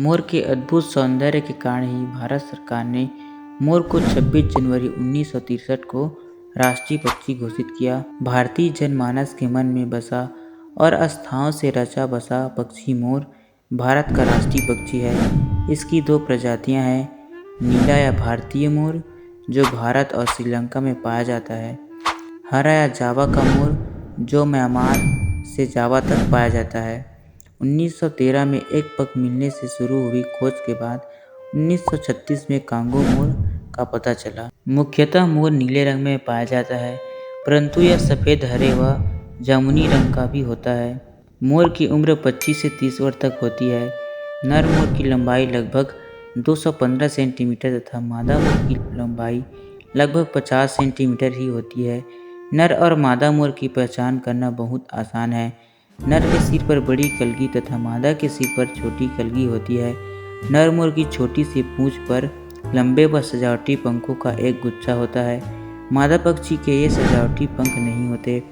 मोर के अद्भुत सौंदर्य के कारण ही भारत सरकार ने मोर को 26 जनवरी 1963 को राष्ट्रीय पक्षी घोषित किया। भारतीय जनमानस के मन में बसा और आस्थाओं से रचा बसा पक्षी मोर भारत का राष्ट्रीय पक्षी है। इसकी दो प्रजातियां हैं, नीला या भारतीय मोर जो भारत और श्रीलंका में पाया जाता है, हरा या जावा का मोर जो म्यांमार से जावा तक पाया जाता है। 1913 में एक पंख मिलने से शुरू हुई खोज के बाद 1936 में कांगो मोर का पता चला। मुख्यतः मोर नीले रंग में पाया जाता है, परंतु यह सफ़ेद, हरे व जामुनी रंग का भी होता है। मोर की उम्र 25 से 30 वर्ष तक होती है। नर मोर की लंबाई लगभग 215 सेंटीमीटर तथा मादा मोर की लंबाई लगभग 50 सेंटीमीटर ही होती है। नर और मादा मोर की पहचान करना बहुत आसान है। नर के सिर पर बड़ी कलगी तथा मादा के सिर पर छोटी कलगी होती है। नर मोर की छोटी सी पूंछ पर लंबे व सजावटी पंखों का एक गुच्छा होता है। मादा पक्षी के ये सजावटी पंख नहीं होते।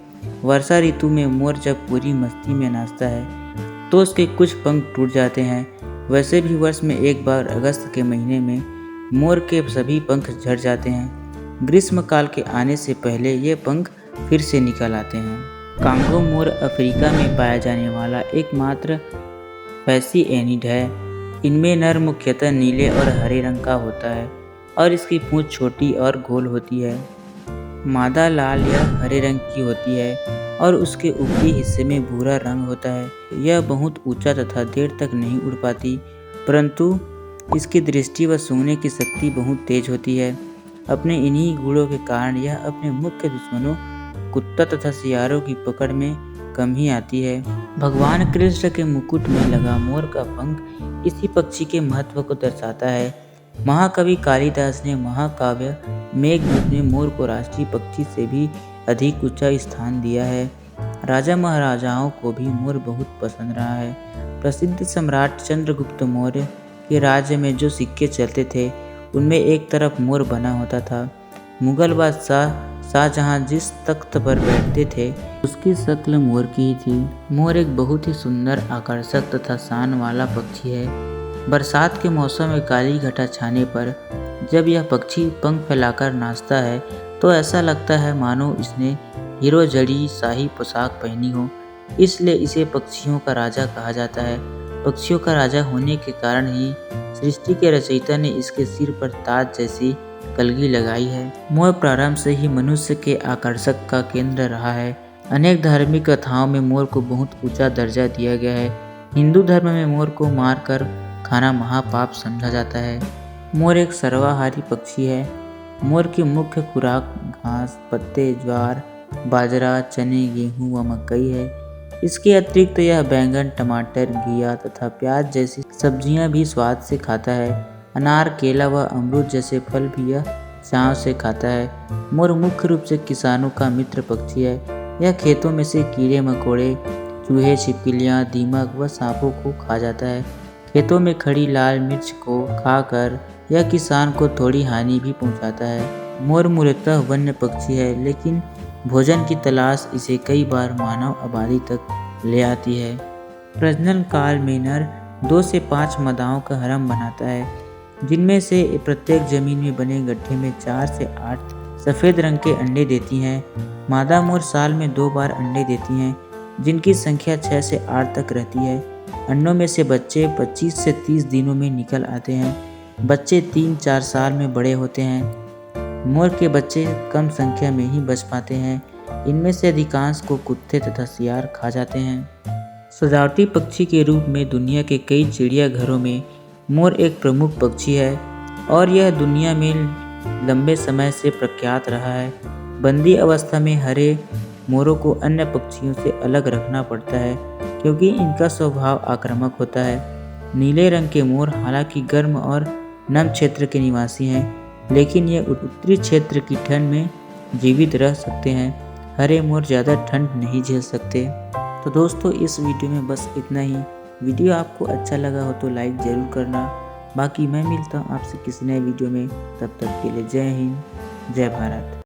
वर्षा ऋतु में मोर जब पूरी मस्ती में नाचता है तो उसके कुछ पंख टूट जाते हैं। वैसे भी वर्ष में एक बार अगस्त के महीने में मोर के सभी पंख झड़ जाते हैं। ग्रीष्म काल के आने से पहले ये पंख फिर से निकल आते हैं। कांगो मोर अफ्रीका में पाया जाने वाला एकमात्र फैसी एनिड है। इनमें नर मुख्यतः नीले और हरे रंग का होता है और इसकी पूंछ छोटी और गोल होती है। मादा लाल या हरे रंग की होती है और उसके ऊपरी हिस्से में भूरा रंग होता है। यह बहुत ऊंचा तथा देर तक नहीं उड़ पाती, परंतु इसकी दृष्टि व सूंघने की शक्ति बहुत तेज होती है। अपने इन्हीं गुणों के कारण यह अपने मुख्य दुश्मनों कुत्ता तथा सियारों की पकड़ में कम ही आती है। भगवान कृष्ण के मुकुट में लगा मोर का पंख इसी पक्षी के महत्व को दर्शाता है। महाकवि कालिदास ने महाकाव्य मेघदूत में मोर को राष्ट्रीय पक्षी से भी अधिक ऊंचा स्थान दिया है। राजा महाराजाओं को भी मोर बहुत पसंद रहा है। प्रसिद्ध सम्राट चंद्रगुप्त मौर्य के राज्य में जो सिक्के चलते थे उनमें एक तरफ मोर बना होता था। मुगल बादशाह शाहजहां जिस तख्त पर बैठते थे उसकी शक्ल मोर की ही थी। मोर एक बहुत ही सुंदर, आकर्षक तथा शान वाला पक्षी है। बरसात के मौसम में काली घटा छाने पर जब यह पक्षी पंख फैलाकर नाचता है तो ऐसा लगता है मानो इसने हीरो जड़ी शाही पोशाक पहनी हो। इसलिए इसे पक्षियों का राजा कहा जाता है। पक्षियों का राजा होने के कारण ही सृष्टि के रचयिता ने इसके सिर पर ताज जैसी कलगी लगाई है। मोर प्रारंभ से ही मनुष्य के आकर्षक का केंद्र रहा है। अनेक धार्मिक कथाओं में मोर को बहुत ऊंचा दर्जा दिया गया है। हिंदू धर्म में मोर को मारकर खाना महापाप समझा जाता है। मोर एक सर्वाहारी पक्षी है। मोर की मुख्य खुराक घास, पत्ते, ज्वार, बाजरा, चने, गेहूं व मकई है। इसके अतिरिक्त यह बैंगन, टमाटर, घिया तथा प्याज जैसी सब्जियां भी स्वाद से खाता है। अनार, केला व अमरूद जैसे फल भी यह चाव से खाता है। मोर मुख्य रूप से किसानों का मित्र पक्षी है। यह खेतों में से कीड़े मकोड़े, चूहे, छिपकलियां, दीमक व सांपों को खा जाता है। खेतों में खड़ी लाल मिर्च को खाकर यह किसान को थोड़ी हानि भी पहुंचाता है। मोर मूलतः वन्य पक्षी है, लेकिन भोजन की तलाश इसे कई बार मानव आबादी तक ले आती है। प्रजनन काल में नर 2 से 5 मादाओं का हरम बनाता है, जिनमें से प्रत्येक जमीन में बने गड्ढे में 4 से 8 सफ़ेद रंग के अंडे देती हैं। मादा मोर साल में 2 बार अंडे देती हैं, जिनकी संख्या 6 से 8 तक रहती है। अंडों में से बच्चे 25 से 30 दिनों में निकल आते हैं। बच्चे 3-4 साल में बड़े होते हैं। मोर के बच्चे कम संख्या में ही बच पाते हैं। इनमें से अधिकांश को कुत्ते तथा सियार खा जाते हैं। सजावटी पक्षी के रूप में दुनिया के कई चिड़ियाघरों में मोर एक प्रमुख पक्षी है और यह दुनिया में लंबे समय से प्रख्यात रहा है। बंदी अवस्था में हरे मोरों को अन्य पक्षियों से अलग रखना पड़ता है क्योंकि इनका स्वभाव आक्रामक होता है। नीले रंग के मोर हालांकि गर्म और नम क्षेत्र के निवासी हैं, लेकिन ये उत्तरी क्षेत्र की ठंड में जीवित रह सकते हैं। हरे मोर ज़्यादा ठंड नहीं झेल सकते। तो दोस्तों, इस वीडियो में बस इतना ही। वीडियो आपको अच्छा लगा हो तो लाइक ज़रूर करना। बाकी मैं मिलता हूँ आपसे किसी नए वीडियो में। तब तक के लिए जय हिंद, जय भारत।